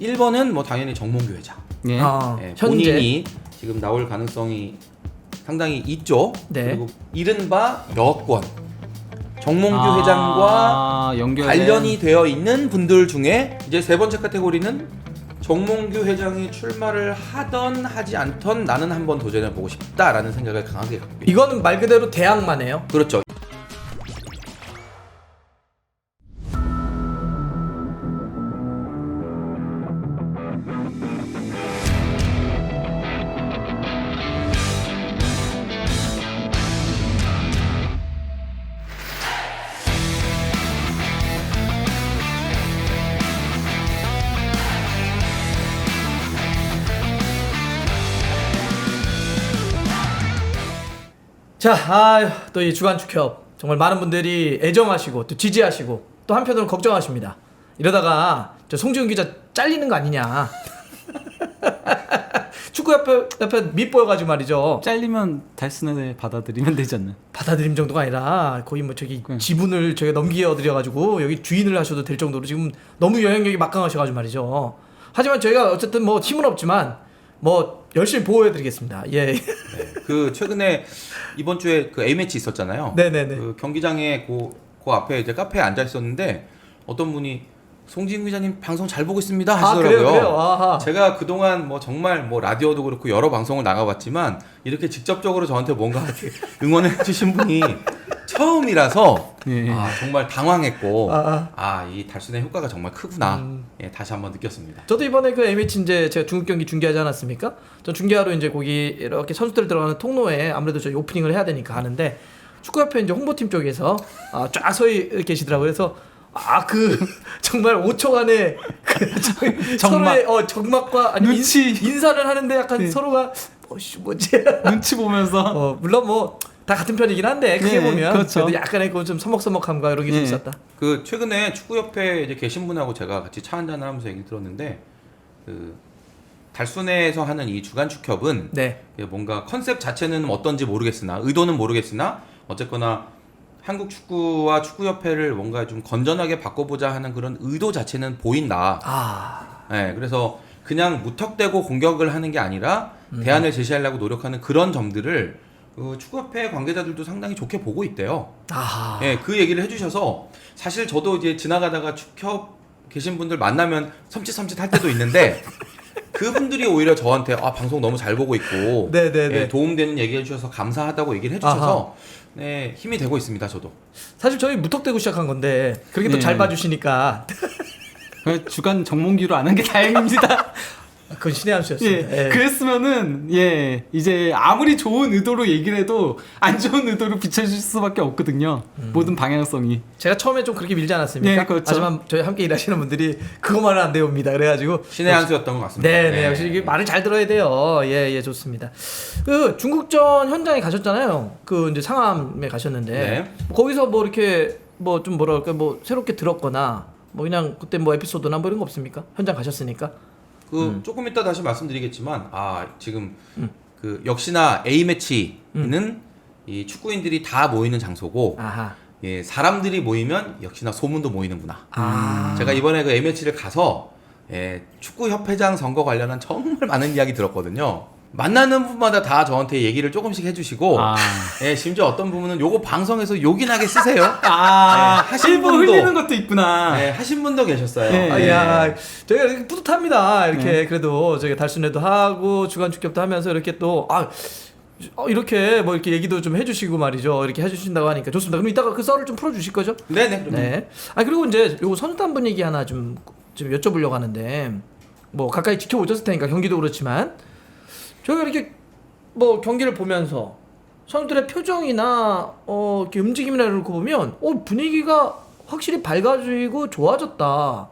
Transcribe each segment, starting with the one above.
1번은 뭐 당연히 정몽규 회장. 예. 예, 현재 본인이 지금 나올 가능성이 상당히 있죠. 네. 그리고 이른바 여권 정몽규 회장과 관련이 되어 있는 분들 중에 이제 세 번째 카테고리는 정몽규 회장이 출마를 하던 하지 않던 나는 한번 도전해보고 싶다라는 생각을 강하게 갖고 있다. 이거는 말 그대로 대항마네요. 그렇죠. 자, 또 이 주간 축협 정말 많은 분들이 애정하시고 또 지지하시고 또 한편으로 걱정하십니다. 이러다가 저 송지훈 기자 잘리는 거 아니냐. 축구협회 밑보여가지고 말이죠. 잘리면 달순에 받아들이면 되지 않나? 받아들임 정도가 아니라 거의 뭐 저기 지분을 저희가 넘겨드려가지고 여기 주인을 하셔도 될 정도로 지금 너무 영향력이 막강하셔가지고 말이죠. 하지만 저희가 어쨌든 뭐 힘은 없지만 뭐 열심히 보호해드리겠습니다. 예. 네. 그 최근에 이번 주에 그 A 매치 있었잖아요. 네네네. 그 경기장에 그 앞에 이제 카페에 앉아 있었는데 어떤 분이 송지훈 기자님 방송 잘 보고 있습니다 하시더라고요. 그래요? 아하. 제가 그동안 뭐 정말 뭐 라디오도 그렇고 여러 방송을 나가봤지만 이렇게 직접적으로 저한테 뭔가 이렇게 응원해 주신 분이 처음이라서 예. 정말 당황했고 아. 이 달순의 효과가 정말 크구나. 예, 다시 한번 느꼈습니다. 저도 이번에 그 A매치 이제 제가 중국 경기 중계하지 않았습니까? 전 중계하러 이제 거기 이렇게 선수들 들어가는 통로에 아무래도 저희 오프닝을 해야 되니까 하는데 축구협회 이제 홍보팀 쪽에서 쫙 서 계시더라고요. 그래서 정말 5초간의 서로의 적막과 아니 눈치 인사를 하는데 약간 네. 서로가 뭐지 눈치 보면서 물론 뭐 다 같은 편이긴 한데 크게 보면 그렇죠. 그래도 약간의 그 좀 서먹서먹함과 이런 게 좀 있었다. 그 최근에 축구협회 이제 계신 분하고 제가 같이 차 한잔을 하면서 얘기를 들었는데 그 달순에서 하는 이 주간 축협은 네. 뭔가 컨셉 자체는 어떤지 모르겠으나 의도는 모르겠으나 어쨌거나 한국 축구와 축구협회를 뭔가 좀 건전하게 바꿔보자 하는 그런 의도 자체는 보인다. 네, 그래서 그냥 무턱대고 공격을 하는 게 아니라 대안을 제시하려고 노력하는 그런 점들을 축구협회 관계자들도 상당히 좋게 보고 있대요. 네, 그 얘기를 해주셔서 사실 저도 이제 지나가다가 축협 계신 분들 만나면 섬찟섬찟 할 때도 있는데 그분들이 오히려 저한테 방송 너무 잘 보고 있고 예, 도움되는 얘기 해주셔서 감사하다고 얘기를 해주셔서 네, 힘이 되고 있습니다. 저도 사실 저희 무턱대고 시작한 건데 그렇게 또 잘 봐주시니까 주간 정몽규로 안 한 게 다행입니다. 그건 신의 한 수였습니다. 예. 그랬으면은 이제 아무리 좋은 의도로 얘기를 해도 안 좋은 의도로 비춰질 수밖에 없거든요. 모든 방향성이. 제가 처음에 좀 그렇게 밀지 않았습니까? 네, 그렇죠. 하지만 저희 함께 일하시는 분들이 그거만은 안 돼옵니다. 그래가지고 신의 한 수였던 것 같습니다. 네, 역시 이게 말을 잘 들어야 돼요. 예, 좋습니다. 그 중국전 현장에 가셨잖아요. 그 이제 상암에 가셨는데 거기서 뭐 이렇게 뭐 좀 뭐랄까 뭐 새롭게 들었거나 뭐 그냥 그때 뭐 에피소드나 뭐 이런 거 없습니까? 현장 가셨으니까. 조금 이따 다시 말씀드리겠지만 지금 그 역시나 A 매치는 이 축구인들이 다 모이는 장소고 예, 사람들이 모이면 역시나 소문도 모이는구나. 제가 이번에 그 A 매치를 가서 축구 협회장 선거 관련한 정말 많은 이야기 들었거든요. 만나는 분마다 다 저한테 얘기를 조금씩 해주시고 심지어 어떤 부분은 요거 방송에서 요긴하게 쓰세요. 하신 분 흘리는 것도 있구나. 하신 분도 계셨어요. 야, 저희가 이렇게 뿌듯합니다. 이렇게 그래도 저희가 달순회도 하고 주간 축협도 하면서 이렇게 또 이렇게 뭐 이렇게 얘기도 좀 해주시고 말이죠. 이렇게 해주신다고 하니까 좋습니다. 그럼 이따가 그 썰을 좀 풀어주실 거죠? 네네. 그리고 이제 요거 선수단 분 얘기 하나 좀 여쭤보려고 하는데 뭐 가까이 지켜보셨을 테니까 경기도 그렇지만. 저희가 이렇게 뭐 경기를 보면서 선수들의 표정이나 이렇게 움직임이나 이런 거 보면 분위기가 확실히 밝아지고 좋아졌다.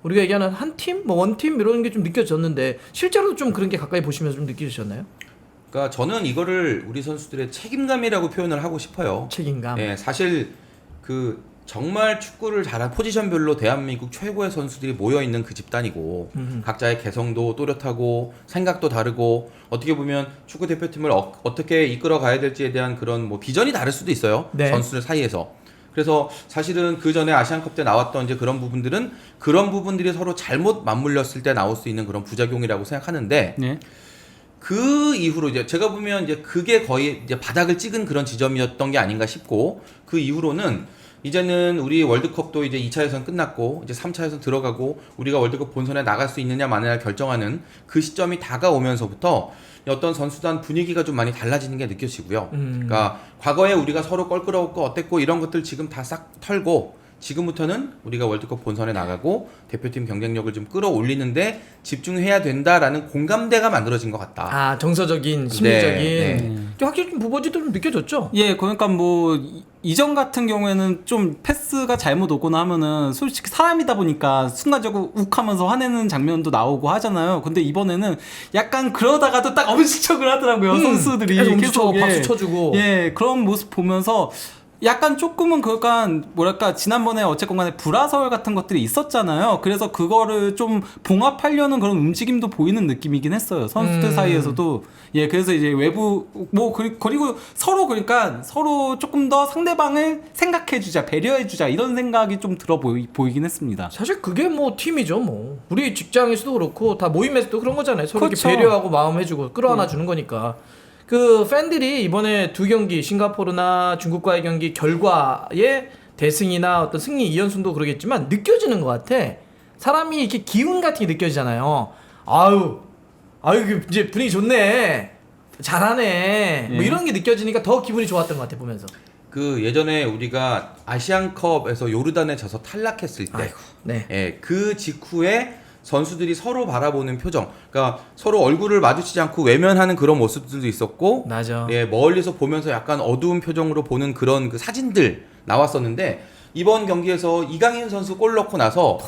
우리가 얘기하는 한 팀, 뭐 원팀 이런 게 좀 느껴졌는데 실제로도 좀 그런 게 가까이 보시면서 좀 느끼셨나요? 그러니까 저는 이거를 우리 선수들의 책임감이라고 표현을 하고 싶어요. 책임감. 사실 그 정말 축구를 잘한 포지션별로 대한민국 최고의 선수들이 모여있는 그 집단이고 각자의 개성도 또렷하고 생각도 다르고 어떻게 보면 축구 대표팀을 어떻게 이끌어 가야 될지에 대한 그런 뭐 비전이 다를 수도 있어요. 선수들 사이에서. 그래서 사실은 그 전에 아시안컵 때 나왔던 이제 그런 부분들은 그런 부분들이 서로 잘못 맞물렸을 때 나올 수 있는 그런 부작용이라고 생각하는데 네. 그 이후로 이제 제가 보면 이제 그게 거의 이제 바닥을 찍은 그런 지점이었던 게 아닌가 싶고 그 이후로는 이제는 우리 월드컵도 이제 2차 예선 끝났고 이제 3차 예선 들어가고 우리가 월드컵 본선에 나갈 수 있느냐 마느냐 결정하는 그 시점이 다가오면서부터 어떤 선수단 분위기가 좀 많이 달라지는 게 느껴지고요. 그러니까 과거에 우리가 서로 껄끄러웠고 어땠고 이런 것들 지금 다 싹 털고 지금부터는 우리가 월드컵 본선에 나가고 대표팀 경쟁력을 좀 끌어올리는데 집중해야 된다라는 공감대가 만들어진 것 같다. 아 정서적인 심리적인 네. 확실히 좀 부버지도 좀 느껴졌죠. 예, 그러니까 뭐 이전 같은 경우에는 좀 패스가 잘못 오거나 하면은 솔직히 사람이다 보니까 순간적으로 욱하면서 화내는 장면도 나오고 하잖아요. 근데 이번에는 약간 그러다가도 딱 엄지척을 하더라고요. 선수들이 계속 엄지척 예. 박수 쳐주고. 예, 그런 모습 보면서 약간 조금은 그러니까 뭐랄까 지난번에 어쨌건 간에 불화설 같은 것들이 있었잖아요. 그래서 그거를 좀 봉합하려는 그런 움직임도 보이는 느낌이긴 했어요. 선수들 사이에서도. 예, 그래서 이제 외부 뭐 그리고 서로 그러니까 서로 조금 더 상대방을 생각해주자, 배려해주자 이런 생각이 좀 들어 보이긴 했습니다. 사실 그게 뭐 팀이죠 뭐. 우리 직장에서도 그렇고 다 모임에서도 그런 거잖아요. 서로 그렇죠. 이렇게 배려하고 마음 해주고 끌어안아 주는 거니까. 그 팬들이 이번에 두 경기 싱가포르나 중국과의 경기 결과의 대승이나 어떤 승리 2연승도 그러겠지만 느껴지는 것 같아. 사람이 이렇게 기운 같은 게 느껴지잖아요. 아유 이제 분위기 좋네. 잘하네. 뭐 예. 이런 게 느껴지니까 더 기분이 좋았던 것 같아 보면서. 그 예전에 우리가 아시안컵에서 요르단에 져서 탈락했을 때, 아이고, 네. 예, 그 직후에 선수들이 서로 바라보는 표정, 그러니까 서로 얼굴을 마주치지 않고 외면하는 그런 모습들도 있었고, 맞아. 예, 멀리서 보면서 약간 어두운 표정으로 보는 그런 그 사진들 나왔었는데 이번 경기에서 이강인 선수 골 넣고 나서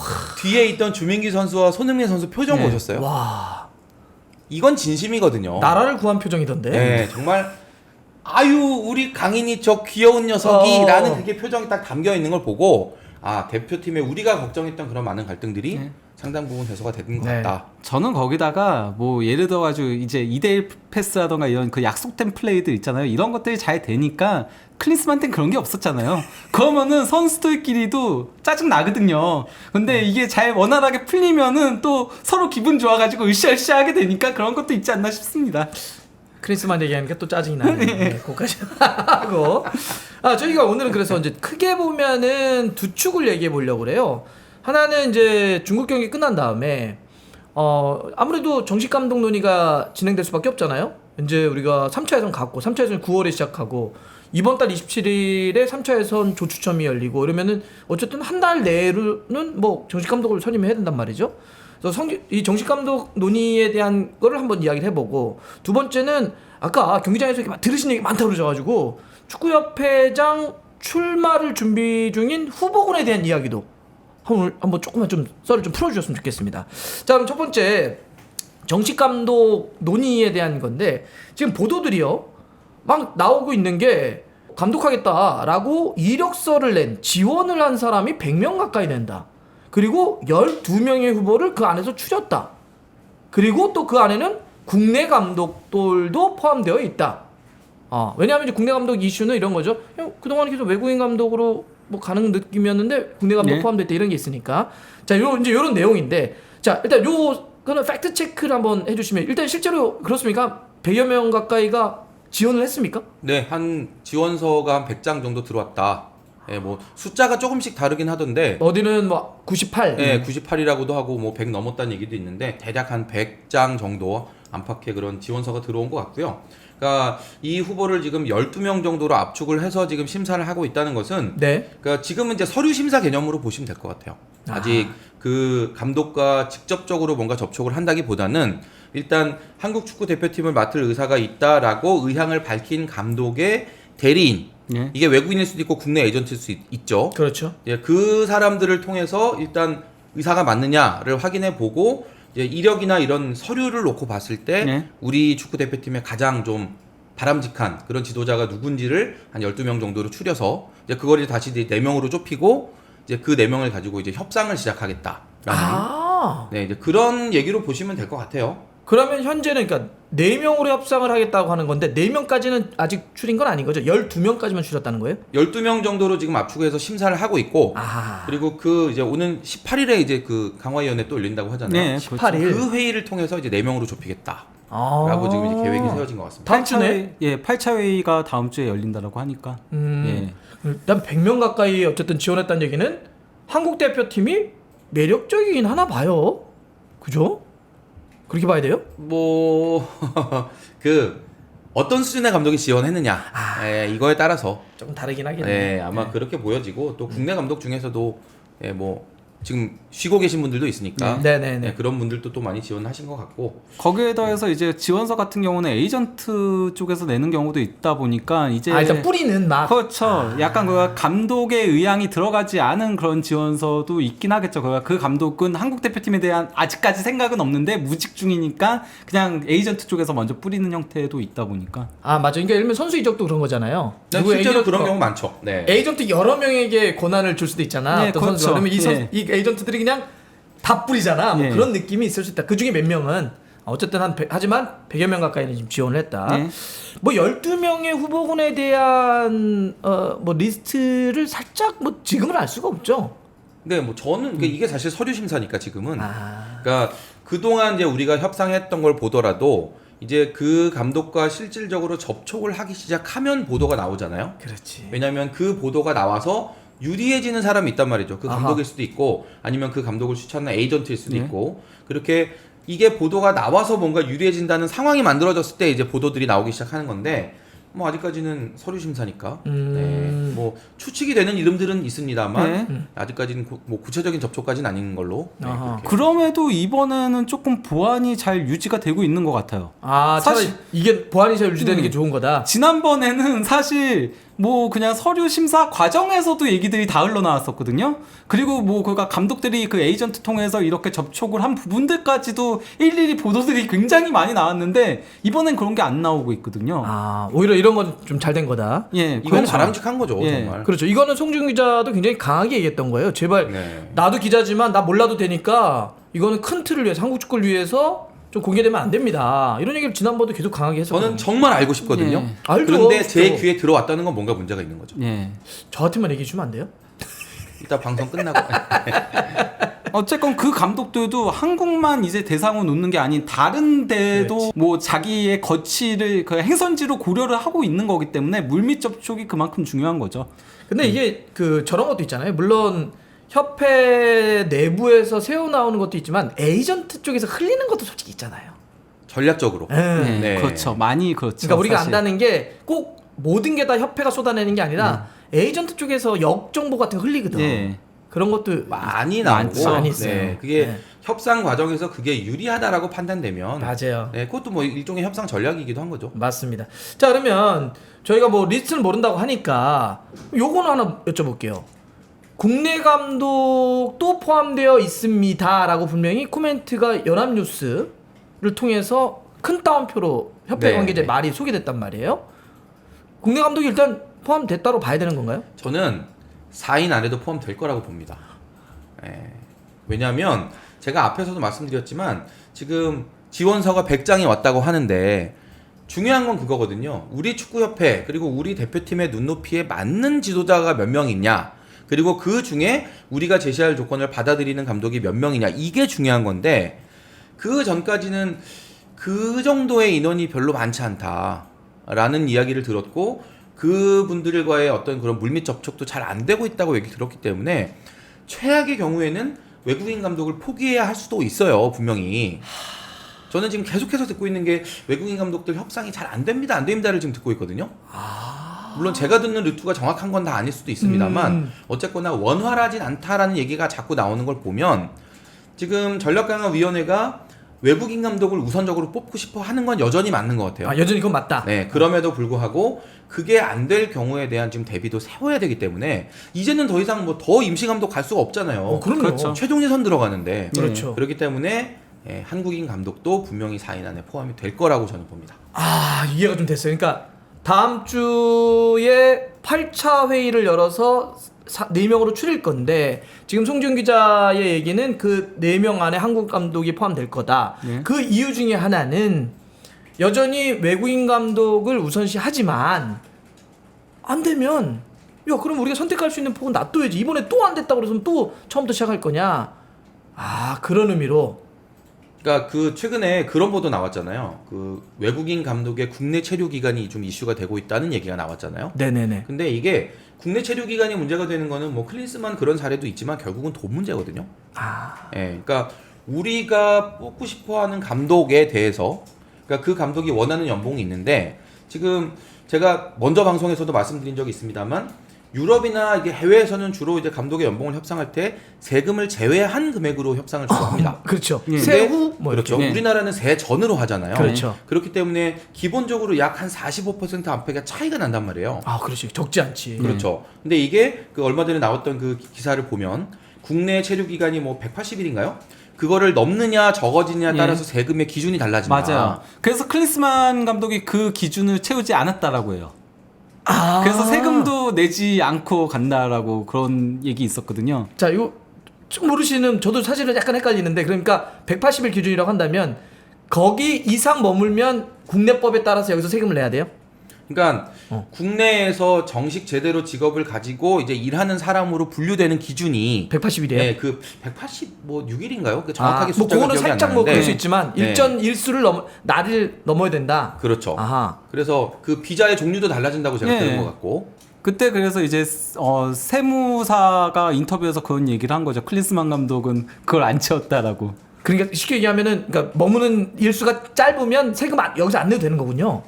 뒤에 있던 주민기 선수와 손흥민 선수 표정 네. 보셨어요? 와 이건 진심이거든요. 나라를 구한 표정이던데. 네, 정말 아유 우리 강인이 저 귀여운 녀석이 라는 그게 표정이 딱 담겨 있는 걸 보고 아 대표팀에 우리가 걱정했던 그런 많은 갈등들이 네. 상당 부분 해소가 되는 것 네. 같다. 저는 거기다가 뭐 예를 들어가지고 이제 2대1 패스라던가 이런 그 약속된 플레이들 있잖아요. 이런 것들이 잘 되니까 클린스만한테는 그런 게 없었잖아요. 그러면은 선수들끼리도 짜증 나거든요. 근데 이게 잘 원활하게 풀리면은 또 서로 기분 좋아가지고 으쌰으쌰 하게 되니까 그런 것도 있지 않나 싶습니다. 크리스만 얘기하니까 또 짜증이 나네. 네, 그거까지 하고. 저희가 오늘은 그래서 이제 크게 보면은 두 축을 얘기해 보려고 그래요. 하나는 이제 중국 경기 끝난 다음에 아무래도 정식 감독 논의가 진행될 수밖에 없잖아요. 이제 우리가 3차 예선 갔고 3차 예선 9월에 시작하고 이번 달 27일에 3차 예선 조추첨이 열리고 이러면은 어쨌든 한 달 내로는 뭐 정식 감독을 선임해야 된단 말이죠. 그래서 이 정식 감독 논의에 대한 거를 한번 이야기를 해보고 두 번째는 아까 경기장에서 이렇게 들으신 얘기 많다고 그러셔가지고 축구협회장 출마를 준비 중인 후보군에 대한 이야기도 한번 조금만 좀 썰을 좀 풀어주셨으면 좋겠습니다. 자 그럼 첫 번째 정식 감독 논의에 대한 건데 지금 보도들이요 막 나오고 있는 게 감독하겠다라고 이력서를 낸 지원을 한 사람이 100명 가까이 된다. 그리고 12명의 후보를 그 안에서 추렸다. 그리고 또 그 안에는 국내 감독들도 포함되어 있다. 왜냐하면 이제 국내 감독 이슈는 이런 거죠. 그동안 계속 외국인 감독으로 뭐 가는 느낌이었는데 국내 감독 네. 포함됐다 이런 게 있으니까. 자, 이제 요런 내용인데. 자, 일단 그거는 팩트 체크를 한번 해주시면 일단 실제로 그렇습니까? 100여 명 가까이가 지원을 했습니까? 네, 한 지원서가 한 100장 정도 들어왔다. 예, 뭐 숫자가 조금씩 다르긴 하던데 어디는 뭐 98. 예, 98이라고도 하고 뭐 100 넘었다는 얘기도 있는데 대략 한 100장 정도 안팎의 그런 지원서가 들어온 것 같고요. 그러니까 이 후보를 지금 12명 정도로 압축을 해서 지금 심사를 하고 있다는 것은 네. 그러니까 지금은 이제 서류 심사 개념으로 보시면 될 것 같아요. 아직 그 감독과 직접적으로 뭔가 접촉을 한다기보다는 일단 한국 축구 대표팀을 맡을 의사가 있다라고 의향을 밝힌 감독의 대리인 예. 이게 외국인일 수도 있고 국내 에이전트일 수 있죠. 그렇죠. 예, 그 사람들을 통해서 일단 의사가 맞느냐를 확인해 보고 이제 이력이나 이런 서류를 놓고 봤을 때 네. 우리 축구 대표팀의 가장 좀 바람직한 그런 지도자가 누군지를 한 12명 정도로 추려서 이제 그걸 이제 다시 4명으로 좁히고 이제 그 4명을 가지고 이제 협상을 시작하겠다라는 네, 이제 그런 얘기로 보시면 될 것 같아요. 그러면 현재는 그러니까 4명으로 협상을 하겠다고 하는 건데 4명까지는 아직 줄인 건 아닌 거죠? 12명까지만 줄였다는 거예요? 12명 정도로 지금 압축해서 심사를 하고 있고 아. 그리고 그 이제 오는 18일에 이제 그 강화위원회 또 열린다고 하잖아요. 네, 18일. 그 회의를 통해서 이제 4명으로 좁히겠다. 아. 라고 지금 이제 계획이 세워진 것 같습니다. 다음 주네? 예, 8차 회의가 다음 주에 열린다라고 하니까. 예. 일단 100명 가까이 어쨌든 지원했다는 얘기는 한국 대표팀이 매력적이긴 하나 봐요. 그죠? 그렇게 봐야 돼요? 뭐 그 어떤 수준의 감독이 지원했느냐 이거에 따라서 조금 다르긴 하겠네. 아마 그렇게 보여지고 또 국내 감독 중에서도 뭐 지금 쉬고 계신 분들도 있으니까 네네네. 그런 분들도 또 많이 지원하신 것 같고 거기에 더해서 이제 지원서 같은 경우는 에이전트 쪽에서 내는 경우도 있다 보니까 이제 일단 뿌리는 막. 그렇죠. 약간 그 감독의 의향이 들어가지 않은 그런 지원서도 있긴 하겠죠. 그 감독은 한국 대표팀에 대한 아직까지 생각은 없는데 무직 중이니까 그냥 에이전트 쪽에서 먼저 뿌리는 형태도 있다 보니까. 아 맞아. 그러니까 예를 들면 선수 이적도 그런 거잖아요. 네, 누구 실제로 에이전트- 그런 경우 많죠. 네. 에이전트 여러 명에게 권한을 줄 수도 있잖아. 네, 어떤 그렇죠. 선수가. 그러면 예. 이 에이전트들이 그냥 다 뿌리잖아. 뭐 예. 그런 느낌이 있을 수 있다. 그 중에 몇 명은 어쨌든 하지만 100여 명 가까이는 지금 지원을 했다. 네. 뭐 12명의 후보군에 대한 뭐 리스트를 살짝 뭐 지금은 알 수가 없죠. 네, 뭐 저는 이게 사실 서류 심사니까 지금은 아. 그러니까 그동안 이제 우리가 협상했던 걸 보더라도 이제 그 감독과 실질적으로 접촉을 하기 시작하면 보도가 나오잖아요. 그렇지. 왜냐하면 그 보도가 나와서 유리해지는 사람이 있단 말이죠. 그 아하. 감독일 수도 있고 아니면 그 감독을 추천한 에이전트일 수도 네. 있고 그렇게 이게 보도가 나와서 뭔가 유리해진다는 상황이 만들어졌을 때 이제 보도들이 나오기 시작하는 건데 뭐 아직까지는 서류 심사니까 네, 뭐 추측이 되는 이름들은 있습니다만 네. 아직까지는 뭐 구체적인 접촉까지는 아닌 걸로 네, 아하. 그렇게. 그럼에도 이번에는 조금 보안이 잘 유지가 되고 있는 것 같아요. 아 차라리 사실- 이게 보안이 잘 유지되는 게 좋은 거다. 지난번에는 사실 뭐 그냥 서류 심사 과정에서도 얘기들이 다 흘러나왔었거든요. 그리고 뭐 그가 감독들이 그 에이전트 통해서 이렇게 접촉을 한 부분들까지도 일일이 보도들이 굉장히 많이 나왔는데 이번엔 그런 게 안 나오고 있거든요. 아 오히려 이런 건 좀 잘 된 거다. 예, 이건 그렇죠. 바람직한 거죠 예. 정말. 그렇죠. 이거는 송준 기자도 굉장히 강하게 얘기했던 거예요. 제발 네. 나도 기자지만 나 몰라도 되니까 이거는 큰 틀을 위해서 한국 축구를 위해서 좀 공개되면 안 됩니다. 이런 얘기를 지난번도 계속 강하게 했었거든요. 저는 정말 알고 싶거든요. 예. 알죠. 그런데 제 그렇죠. 귀에 들어왔다는 건 뭔가 문제가 있는 거죠. 예. 저한테만 얘기해 주면 안 돼요? 이따 방송 끝나고 어쨌건 그 감독들도 한국만 이제 대상으로 놓는 게 아닌 다른 데도 뭐 자기의 거취를 그 행선지로 고려를 하고 있는 거기 때문에 물밑 접촉이 그만큼 중요한 거죠. 근데 이게 그 저런 것도 있잖아요. 물론 협회 내부에서 새어 나오는 것도 있지만 에이전트 쪽에서 흘리는 것도 솔직히 있잖아요. 전략적으로. 네, 네. 그렇죠. 많이 그렇죠. 그러니까 우리가 사실. 안다는 게 꼭 모든 게 다 협회가 쏟아내는 게 아니라 에이전트 쪽에서 역정보 같은 거 흘리거든. 예. 그런 것도 많이 많죠. 나오고 많이 있어요. 네, 그게 네. 협상 과정에서 그게 유리하다라고 판단되면 맞아요. 네, 그것도 뭐 일종의 협상 전략이기도 한 거죠. 맞습니다. 자 그러면 저희가 뭐 리스트를 모른다고 하니까 요거는 하나 여쭤볼게요. 국내 감독도 포함되어 있습니다라고 분명히 코멘트가 연합뉴스를 통해서 큰 따옴표로 협회 네, 관계자 네. 말이 소개됐단 말이에요. 국내 감독이 일단 포함됐다로 봐야 되는 건가요? 저는 4인 안에도 포함될 거라고 봅니다. 예. 왜냐하면 제가 앞에서도 말씀드렸지만 지금 지원서가 100장이 왔다고 하는데 중요한 건 그거거든요. 우리 축구협회 그리고 우리 대표팀의 눈높이에 맞는 지도자가 몇 명 있냐 그리고 그 중에 우리가 제시할 조건을 받아들이는 감독이 몇 명이냐 이게 중요한 건데 그 전까지는 그 정도의 인원이 별로 많지 않다라는 이야기를 들었고 그분들과의 어떤 그런 물밑 접촉도 잘 안 되고 있다고 얘기 들었기 때문에 최악의 경우에는 외국인 감독을 포기해야 할 수도 있어요 분명히. 저는 지금 계속해서 듣고 있는 게 외국인 감독들 협상이 잘 안 됩니다 안 됩니다를 지금 듣고 있거든요. 물론 제가 듣는 루트가 정확한 건 다 아닐 수도 있습니다만 어쨌거나 원활하진 않다라는 얘기가 자꾸 나오는 걸 보면 지금 전력강화위원회가 외국인 감독을 우선적으로 뽑고 싶어 하는 건 여전히 맞는 것 같아요. 아 여전히 그건 맞다. 네, 그럼에도 불구하고 그게 안 될 경우에 대한 지금 대비도 세워야 되기 때문에 이제는 더 이상 뭐 더 임시 감독 갈 수가 없잖아요. 그럼요. 그렇죠. 최종 예선 들어가는데 그렇죠. 그렇기 때문에 예, 한국인 감독도 분명히 4인 안에 포함이 될 거라고 저는 봅니다. 아 이해가 좀 됐어요. 그러니까 다음 주에 8차 회의를 열어서 4명으로 줄일 건데 지금 송지훈 기자의 얘기는 그 4명 안에 한국 감독이 포함될 거다. 네. 그 이유 중에 하나는 여전히 외국인 감독을 우선시하지만 안 되면 야 그럼 우리가 선택할 수 있는 폭은 놔둬야지. 이번에 또 안 됐다고 그래서 또 처음부터 시작할 거냐. 아 그런 의미로. 그러니까 그 최근에 그런 보도 나왔잖아요. 그 외국인 감독의 국내 체류 기간이 좀 이슈가 되고 있다는 얘기가 나왔잖아요. 네네네. 근데 이게 국내 체류 기간이 문제가 되는 거는 뭐 클린스만 그런 사례도 있지만 결국은 돈 문제거든요. 예, 그러니까 우리가 뽑고 싶어하는 감독에 대해서, 그러니까 그 감독이 원하는 연봉이 있는데 지금 제가 먼저 방송에서도 말씀드린 적이 있습니다만 유럽이나 이게 해외에서는 주로 이제 감독의 연봉을 협상할 때 세금을 제외한 금액으로 협상을 주로 합니다. 그렇죠. 예. 세후 뭐 그렇죠. 이렇게. 우리나라는 세 전으로 하잖아요. 그렇죠. 그렇기 때문에 기본적으로 약 한 45% 안팎의 차이가 난단 말이에요. 아 그렇지 적지 않지. 그렇죠. 근데 이게 그 얼마 전에 나왔던 그 기사를 보면 국내 체류 기간이 뭐 180일인가요? 그거를 넘느냐 적어지냐에 따라서 세금의 기준이 달라진다. 맞아요. 그래서 클린스만 감독이 그 기준을 채우지 않았다라고 해요. 그래서 세금도 내지 않고 간다라고 그런 얘기 있었거든요. 자 이거 좀 모르시는 저도 사실은 약간 헷갈리는데 그러니까 180일 기준이라고 한다면 거기 이상 머물면 국내법에 따라서 여기서 세금을 내야 돼요? 그러니까 국내에서 정식 제대로 직업을 가지고 이제 일하는 사람으로 분류되는 기준이 180일이에요? 네, 그 186일인가요? 그 정확하게 뭐 숫자가 그거는 기억이 안 살짝 뭐 나는데. 그럴 수 있지만 네. 일전 일수를 날을 넘어야 된다. 그렇죠. 아하. 그래서 그 비자의 종류도 달라진다고 제가 예. 들은 것 같고. 그때 그래서 이제 세무사가 인터뷰에서 그런 얘기를 한 거죠. 클린스만 감독은 그걸 안 채웠다라고. 그러니까 쉽게 얘기하면은 그러니까 머무는 일수가 짧으면 세금 여기서 안 내도 되는 거군요.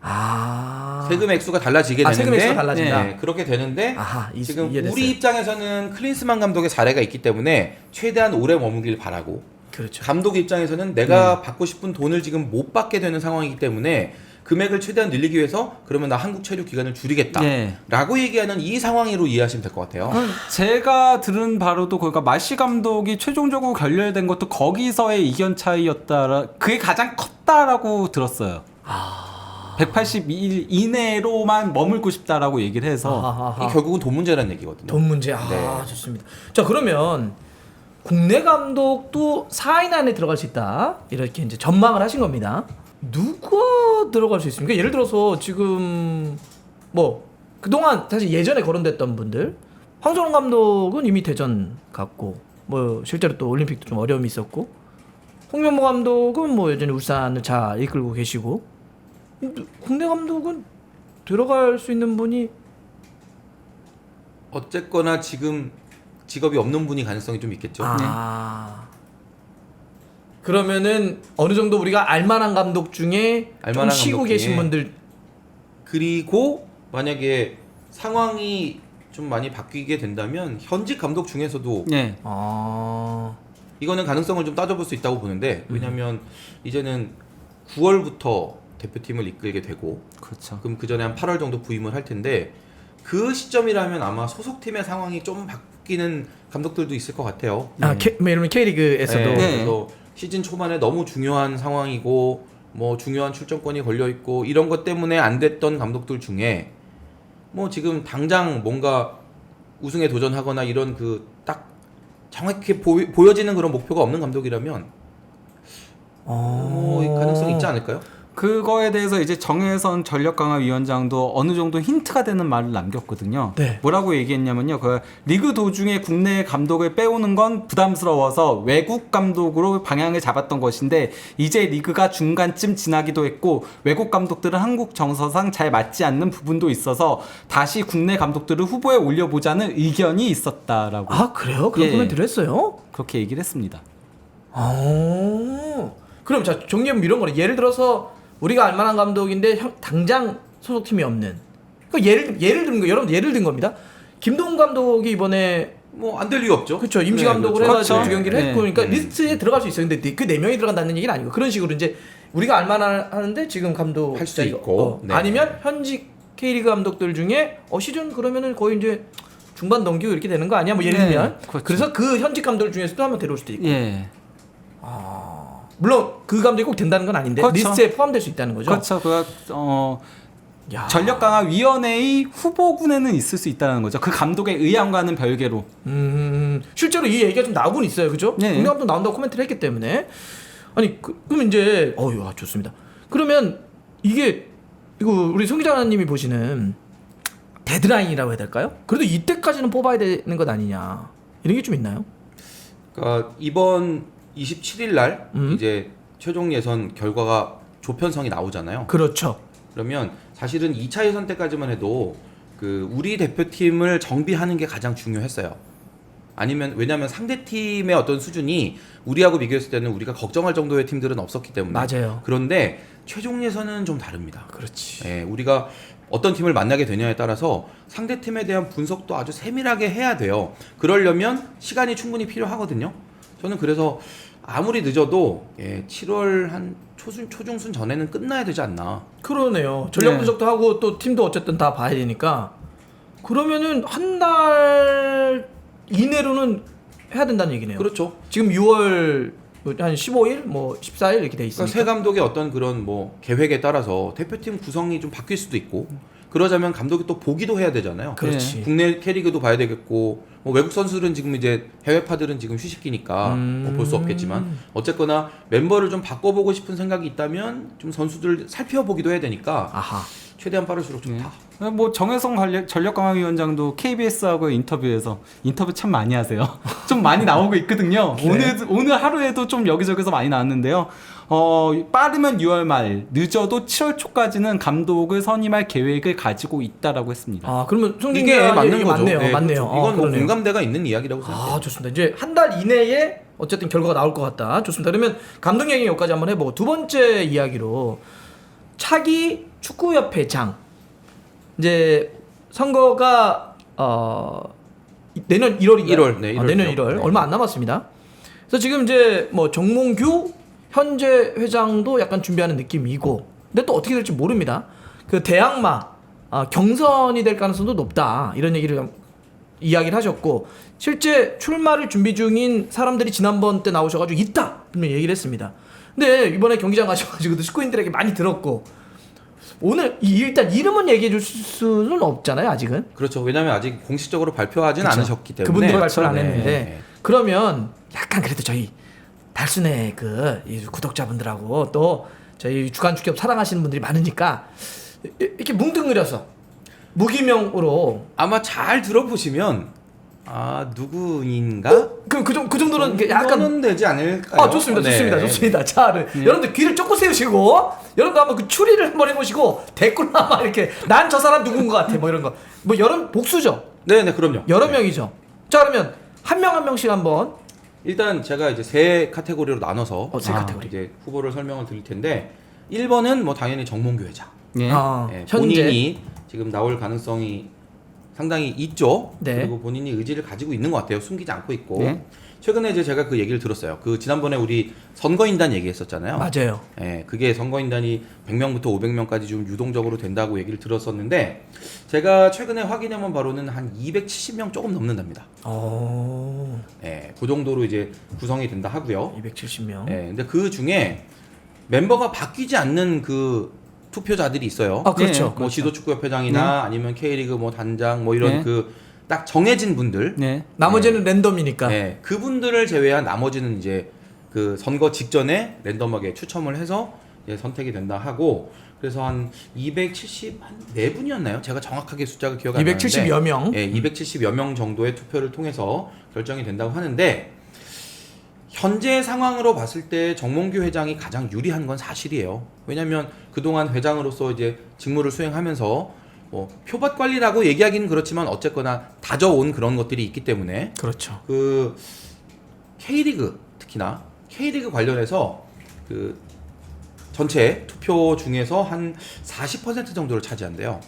아. 세금 액수가 달라지게 되는데 세금 액수가 달라진다. 네, 그렇게 되는데 아하, 지금 이해됐어요. 우리 입장에서는 클린스만 감독의 사례가 있기 때문에 최대한 오래 머무길 바라고 그렇죠. 감독 입장에서는 내가 받고 싶은 돈을 지금 못 받게 되는 상황이기 때문에 금액을 최대한 늘리기 위해서 그러면 나 한국 체류 기간을 줄이겠다 라고 얘기하는 이 상황으로 이해하시면 될 것 같아요. 제가 들은 바로도 그러니까 마시 감독이 최종적으로 결렬된 것도 거기서의 이견 차이였다. 그게 가장 컸다라고 들었어요. 182일 이내로만 머물고 싶다라고 얘기를 해서 아하하하. 이게 결국은 돈 문제라는 얘기거든요. 돈 문제. 네. 좋습니다. 자 그러면 국내 감독도 4인 안에 들어갈 수 있다 이렇게 이제 전망을 하신 겁니다. 누가 들어갈 수 있습니까? 예를 들어서 지금 뭐 그동안 사실 예전에 거론됐던 분들 황선홍 감독은 이미 대전 갔고 뭐 실제로 또 올림픽도 좀 어려움이 있었고 홍명보 감독은 뭐 여전히 울산을 잘 이끌고 계시고 국내 감독은 들어갈 수 있는 분이 어쨌거나 지금 직업이 없는 분이 가능성이 좀 있겠죠. 그러면은 어느 정도 우리가 알만한 감독 중에 좀 알만한 쉬고 감독 계신 중에. 분들 그리고 만약에 상황이 좀 많이 바뀌게 된다면 현직 감독 중에서도 네. 이거는 가능성을 좀 따져볼 수 있다고 보는데 왜냐면 이제는 9월부터 대표팀을 이끌게 되고 그렇죠. 그럼 그 전에 한 8월 정도 부임을 할 텐데 그 시점이라면 아마 소속팀의 상황이 좀 바뀌는 감독들도 있을 것 같아요. 예를 들면 K리그에서도 네, 그래서 시즌 초반에 너무 중요한 상황이고 뭐 중요한 출전권이 걸려 있고 이런 것 때문에 안 됐던 감독들 중에 뭐 지금 당장 뭔가 우승에 도전하거나 이런 그 딱 정확히 보여지는 그런 목표가 없는 감독이라면 뭐 가능성이 있지 않을까요? 그거에 대해서 이제 정혜선 전력강화위원장도 어느 정도 힌트가 되는 말을 남겼거든요. 네. 뭐라고 얘기했냐면요. 그 리그 도중에 국내 감독을 빼오는 건 부담스러워서 외국 감독으로 방향을 잡았던 것인데 이제 리그가 중간쯤 지나기도 했고 외국 감독들은 한국 정서상 잘 맞지 않는 부분도 있어서 다시 국내 감독들을 후보에 올려보자는 의견이 있었다라고. 그래요? 그런 예. 코멘트를 했어요? 그렇게 얘기를 했습니다. 그럼 자 정리해보면 이런 거네. 예를 들어서 우리가 알만한 감독인데 당장 소속팀이 없는. 그러니까 예를 든 거, 여러분 예를 든 겁니다. 김동훈 감독이 이번에 뭐 안 될 이유 없죠. 그렇죠. 임시 네, 감독을 그렇죠. 해가지고 그렇죠. 두 경기를 네. 했고, 그러니까 리스트에 들어갈 수 있어요. 근데 그 4명이 들어간다는 얘기는 아니고 그런 식으로 이제 우리가 알만하는데 지금 감독 할 수도 있고. 네. 아니면 현직 K리그 감독들 중에 시즌 그러면은 거의 이제 중반 넘기고 이렇게 되는 거 아니야? 뭐 예를 네, 들면 그렇죠. 그래서 그 현직 감독 중에서도 한번 데려올 수도 있고. 예. 물론 그 감독이 꼭 된다는 건 아닌데 그렇죠. 리스트에 포함될 수 있다는 거죠. 그렇죠. 야. 전력강화위원회의 후보군에는 있을 수 있다는 거죠. 그 감독의 의향과는 별개로. 실제로 이 얘기가 좀 나오곤 있어요, 그죠? 네. 공감도 나온다고 코멘트를 했기 때문에 아니 그럼 이제 좋습니다. 그러면 이거 우리 송 기자님이 보시는 데드라인이라고 해야 될까요? 그래도 이때까지는 뽑아야 되는 것 아니냐 이런 게 좀 있나요? 그러니까 이번 27일 날 이제 최종 예선 결과가 조편성이 나오잖아요. 그렇죠. 그러면 사실은 2차 예선 때까지만 해도 그 우리 대표팀을 정비하는 게 가장 중요했어요. 왜냐면 상대 팀의 어떤 수준이 우리하고 비교했을 때는 우리가 걱정할 정도의 팀들은 없었기 때문에. 맞아요. 그런데 최종 예선은 좀 다릅니다. 그렇지. 예, 우리가 어떤 팀을 만나게 되냐에 따라서 상대 팀에 대한 분석도 아주 세밀하게 해야 돼요. 그러려면 시간이 충분히 필요하거든요. 저는 그래서 아무리 늦어도 7월 한 초중순 전에는 끝나야 되지 않나. 그러네요. 전력 네. 분석도 하고 또 팀도 어쨌든 다 봐야 되니까 그러면은 한 달 이내로는 해야 된다는 얘기네요. 그렇죠. 지금 6월 한 15일, 14일 이렇게 돼 있으니까. 그러니까 새 감독의 어떤 그런 계획에 따라서 대표팀 구성이 좀 바뀔 수도 있고 그러자면 감독이 또 보기도 해야 되잖아요. 그렇지. 국내 K리그도 봐야 되겠고 외국 선수들은 지금 이제 해외파들은 지금 휴식기니까 볼 수 없겠지만 어쨌거나 멤버를 좀 바꿔보고 싶은 생각이 있다면 좀 선수들 살펴보기도 해야 되니까 아하. 최대한 빠를수록 좋다. 뭐 정혜성 전력강화위원장도 KBS하고 인터뷰에서 인터뷰 참 많이 하세요. 좀 많이 나오고 있거든요. 오늘 하루에도 좀 여기저기서 많이 나왔는데요. 빠르면 6월 말, 늦어도 7월 초까지는 감독을 선임할 계획을 가지고 있다라고 했습니다. 아, 그러면 이게 맞는 거죠. 맞네요. 네, 맞네요. 그렇죠. 이건 뭐 그러네요. 공감대가 있는 이야기라고 생각해요. 아, 좋습니다. 이제 한 달 이내에 어쨌든 결과가 나올 것 같다. 좋습니다. 그러면 감독 얘기 여기까지 한번 해보고 두 번째 이야기로 차기 축구협회장 이제 선거가 내년 1월인가요? 1월, 네, 1월 내년 이죠. 1월 네. 얼마 안 남았습니다. 그래서 지금 이제 정몽규 현재 회장도 약간 준비하는 느낌이고, 근데 또 어떻게 될지 모릅니다. 그 대항마 경선이 될 가능성도 높다 이런 이야기를 하셨고, 실제 출마를 준비 중인 사람들이 지난번 때 나오셔가지고 있다 분명히 얘기를 했습니다. 근데 이번에 경기장 가셔가지고도 식구인들에게 많이 들었고. 오늘 일단 이름은 얘기해 줄 수는 없잖아요, 아직은. 그렇죠. 왜냐하면 아직 공식적으로 발표하지는 그쵸. 않으셨기 때문에. 그분들이 발표를 안 네. 했는데 네. 그러면 약간 그래도 저희 달순의 이 구독자분들하고 또 저희 주간 축협 사랑하시는 분들이 많으니까 이렇게 뭉뚱그려서 무기명으로 아마 잘 들어보시면 누구인가? 그 정도는 약간 정도는 되지 않을까요? 좋습니다. 네. 좋습니다. 좋습니다. 자, 여러분들 귀를 쫑긋 세우시고 여러분들 한번 그 추리를 한번 해보시고 댓글로 한번 이렇게 난 저 사람 누군 것 같아 뭐 이런 거 여러 복수죠. 네, 그럼요. 여러 명이죠. 자, 그러면 한 명 한 명씩 한번 일단 제가 이제 세 카테고리로 나눠서 세 카테고리. 이제 후보를 설명을 드릴 텐데 1번은 당연히 정몽규 회장. 예. 네, 현재 본인이 지금 나올 가능성이 상당히 있죠. 네. 그리고 본인이 의지를 가지고 있는 것 같아요. 숨기지 않고 있고. 네. 최근에 이제 제가 그 얘기를 들었어요. 그 지난번에 우리 선거인단 얘기했었잖아요. 맞아요. 예, 그게 선거인단이 100명부터 500명까지 좀 유동적으로 된다고 얘기를 들었었는데 제가 최근에 확인해본 바로는 한 270명 조금 넘는답니다. 예, 그 정도로 이제 구성이 된다 하고요. 270명. 예, 근데 그 중에 멤버가 바뀌지 않는 그 투표자들이 있어요. 그렇죠. 뭐 지도축구협회장이나 아니면 K리그 단장 이런 그 딱 정해진 분들. 네. 나머지는 랜덤이니까. 네, 그분들을 제외한 나머지는 이제 그 선거 직전에 랜덤하게 추첨을 해서 이제 선택이 된다 하고 그래서 한 274분이었나요? 제가 정확하게 숫자가 기억이 안 나는데 270여 명. 예, 270여 명 정도의 투표를 통해서 결정이 된다고 하는데 현재 상황으로 봤을 때 정몽규 회장이 가장 유리한 건 사실이에요. 왜냐하면 그동안 회장으로서 이제 직무를 수행하면서 표밭 관리라고 얘기하기는 그렇지만 어쨌거나 다져온 그런 것들이 있기 때문에 그렇죠. 그 K리그 특히나 K리그 관련해서 그 전체 투표 중에서 한 40% 정도를 차지한대요.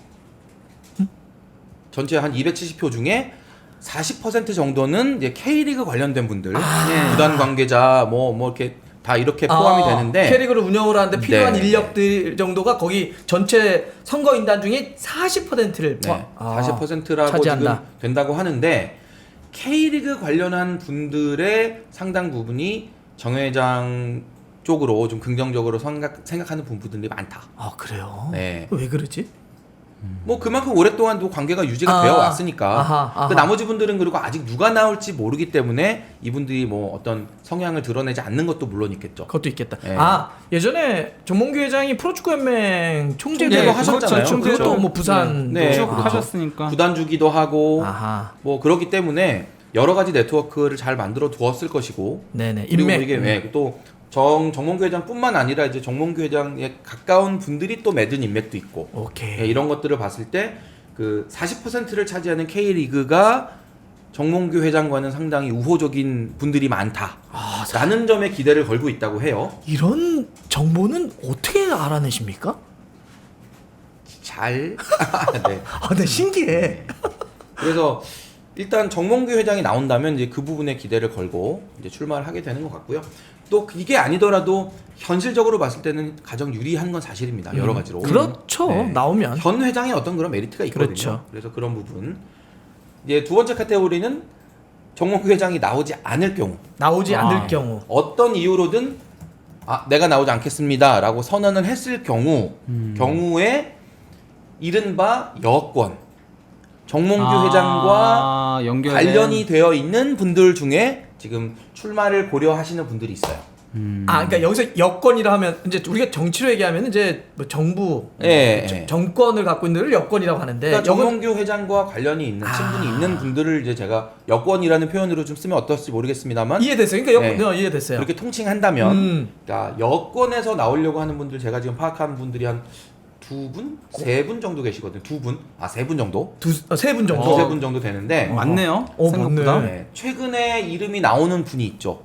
전체 한 270표 중에 40% 정도는 이제 K리그 관련된 분들, 구단 관계자 뭐 이렇게 다 이렇게 포함이 되는데 K리그를 운영을 하는데 필요한 네. 인력들 정도가 거기 전체 선거인단 중에 40%를 40%라고 차지한다. 지금 된다고 하는데 K리그 관련한 분들의 상당 부분이 정 회장 쪽으로 좀 긍정적으로 생각하는 부분들이 많다. 그래요? 네. 왜 그러지? 뭐 그만큼 오랫동안 또 관계가 유지가 되어 왔으니까. 아하. 그 나머지 분들은 그리고 아직 누가 나올지 모르기 때문에 이분들이 뭐 어떤 성향을 드러내지 않는 것도 물론 있겠죠. 그것도 있겠다. 예. 예전에 정몽규 회장이 프로축구연맹 총재도 총재도 하셨잖아요. 그것도 그렇죠. 뭐 부산 네. 쭉 그렇죠. 하셨으니까. 구단주기도 하고 아하. 뭐 그렇기 때문에 여러 가지 네트워크를 잘 만들어 두었을 것이고. 네네. 그리고 인맥. 이게 또 정몽규 회장뿐만 아니라 이제 정몽규 회장에 가까운 분들이 또 맺은 인맥도 있고. 오케이. 예, 이런 것들을 봤을 때 그 40%를 차지하는 K리그가 정몽규 회장과는 상당히 우호적인 분들이 많다라는 점에 기대를 걸고 있다고 해요. 이런 정보는 어떻게 알아내십니까? 잘. 네. 네, 신기해. 그래서 일단 정몽규 회장이 나온다면 이제 그 부분에 기대를 걸고 이제 출마를 하게 되는 것 같고요. 또 이게 아니더라도 현실적으로 봤을 때는 가장 유리한 건 사실입니다. 여러 가지로. 그렇죠. 네. 나오면. 현 회장의 어떤 그런 메리트가 있거든요. 그렇죠. 그래서 그런 부분. 이제 두 번째 카테고리는 정몽규 회장이 나오지 않을 경우 나오지 아. 않을 경우. 어떤 이유로든 내가 나오지 않겠습니다라고 선언을 했을 경우에 이른바 여권 정몽규 회장과 연결된- 관련이 되어 있는 분들 중에 지금 출마를 고려하시는 분들이 있어요. 그러니까 여기서 여권이라 하면 이제 우리가 정치로 얘기하면 이제 뭐 정부, 예, 뭐 예. 정권을 갖고 있는 데를 여권이라고 하는데 그러니까 여권 정몽규 회장과 관련이 있는 친분이 있는 분들을 이제 제가 여권이라는 표현으로 좀 쓰면 어떨지 모르겠습니다만 이해됐어요. 그러니까 여권 네. 이해됐어요. 그렇게 통칭한다면 음. 그러니까 여권에서 나오려고 하는 분들 제가 지금 파악한 분들이 한 두 분, 세 분 정도 계시거든요. 두 분, 세 분 정도, 세 분 정도. 두세 분 정도 되는데 맞네요. 어, 생각보다. 맞네. 네, 최근에 이름이 나오는 분이 있죠.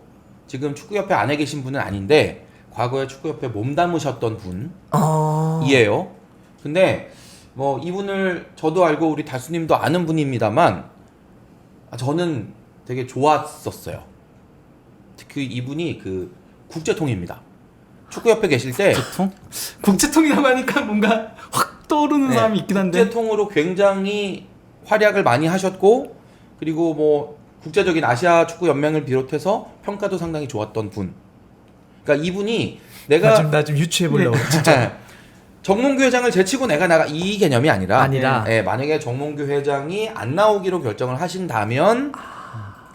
지금 축구협회 안에 계신 분은 아닌데 과거에 축구협회 몸담으셨던 분이에요. 근데 뭐 이분을 저도 알고 우리 다수님도 아는 분입니다만 저는 되게 좋았었어요. 특히 이분이 그 국제통입니다. 축구협회 계실 때 국제통이라고 하니까 뭔가 확 떠오르는 네, 사람이 있긴 한데. 국제통으로 굉장히 활약을 많이 하셨고 그리고 뭐 국제적인 아시아 축구 연맹을 비롯해서 평가도 상당히 좋았던 분. 그러니까 이분이 내가 나 좀 유추해 보려고. 진짜. 정몽규 회장을 제치고 내가 나가 이 개념이 아니라 아니라. 만약에 정몽규 회장이 안 나오기로 결정을 하신다면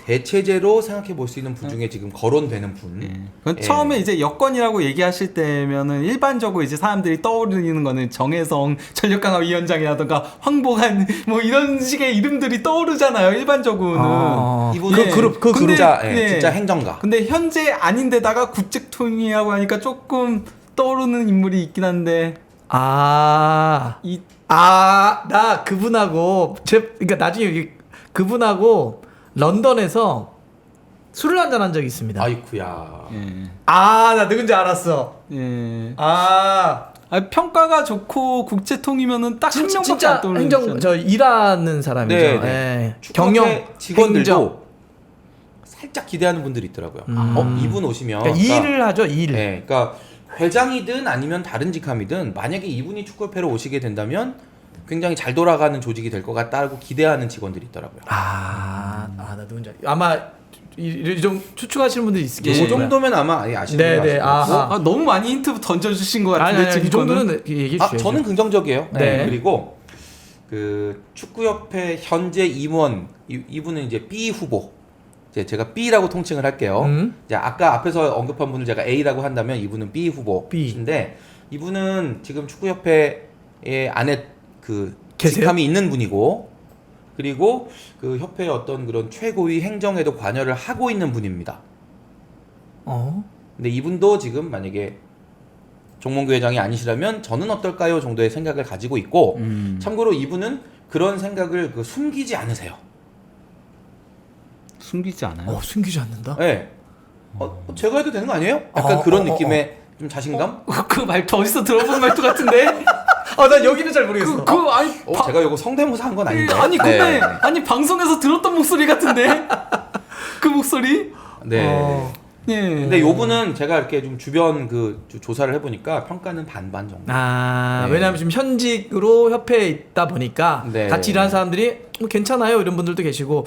대체제로 생각해 볼 수 있는 분 중에 지금 거론되는 분. 그건 예. 처음에 이제 여권이라고 얘기하실 때면은 일반적으로 이제 사람들이 떠오르는 거는 정혜성 전력강화위원장이라던가 황보관 뭐 이런 식의 이름들이 떠오르잖아요. 일반적으로는. 이분은 그 그룹. 진짜 네. 진짜 행정가. 근데 현재 아닌데다가 국제통이라고 하니까 조금 떠오르는 인물이 있긴 한데 나 그분하고 그러니까 나중에 그분하고 런던에서 술을 한잔 한 적이 있습니다. 아이쿠야. 나 누군지 알았어. 예. 평가가 좋고 국제통이면은 딱 한 명밖에 진짜 안 떠오르는 행정 저 일하는 사람이죠. 네, 네. 예. 경영 직원들도 행정. 살짝 기대하는 분들이 있더라고요. 이분 오시면 그러니까 일을 하죠. 일. 네, 그러니까 회장이든 아니면 다른 직함이든 만약에 이분이 축구협회로 오시게 된다면 굉장히 잘 돌아가는 조직이 될 것 같다고 기대하는 직원들이 있더라고요. 나 누군지 아마 좀 추측하시는 분들이 이 계실 거예요. 정도면 아마 아시는 네, 분들 네. 아실 것 같고. 너무 많이 힌트 던져주신 것 같은데 지금 이 정도는 얘기해 주셔야죠. 저는 긍정적이에요. 네. 그리고 그 축구협회 현재 임원 이분은 이제 B 후보. 이제 제가 B라고 통칭을 할게요. 이제 아까 앞에서 언급한 분을 제가 A라고 한다면 이분은 B 후보인데 이분은 지금 축구협회의 안에 그 계세요? 직함이 있는 분이고 그리고 그 협회의 어떤 그런 최고위 행정에도 관여를 하고 있는 분입니다. 근데 이분도 지금 만약에 정몽규 회장이 아니시라면 저는 어떨까요 정도의 생각을 가지고 있고 참고로 이분은 그런 생각을 숨기지 않으세요. 숨기지 않아요. 숨기지 않는다. 네. 제가 해도 되는 거 아니에요? 약간 그런 느낌의 좀 자신감? 그 말투 어디서 들어본 말투 같은데? 난 여기는 잘 모르겠어. 아니 제가 이거 성대모사 한 건 아닌데. 아니 근데 네. 아니 방송에서 들었던 목소리 같은데 그 목소리? 네. 예. 근데 요분은 제가 이렇게 좀 주변 조사를 해보니까 평가는 반반 정도. 네. 왜냐하면 지금 현직으로 협회에 있다 보니까 네. 같이 일하는 사람들이 괜찮아요 이런 분들도 계시고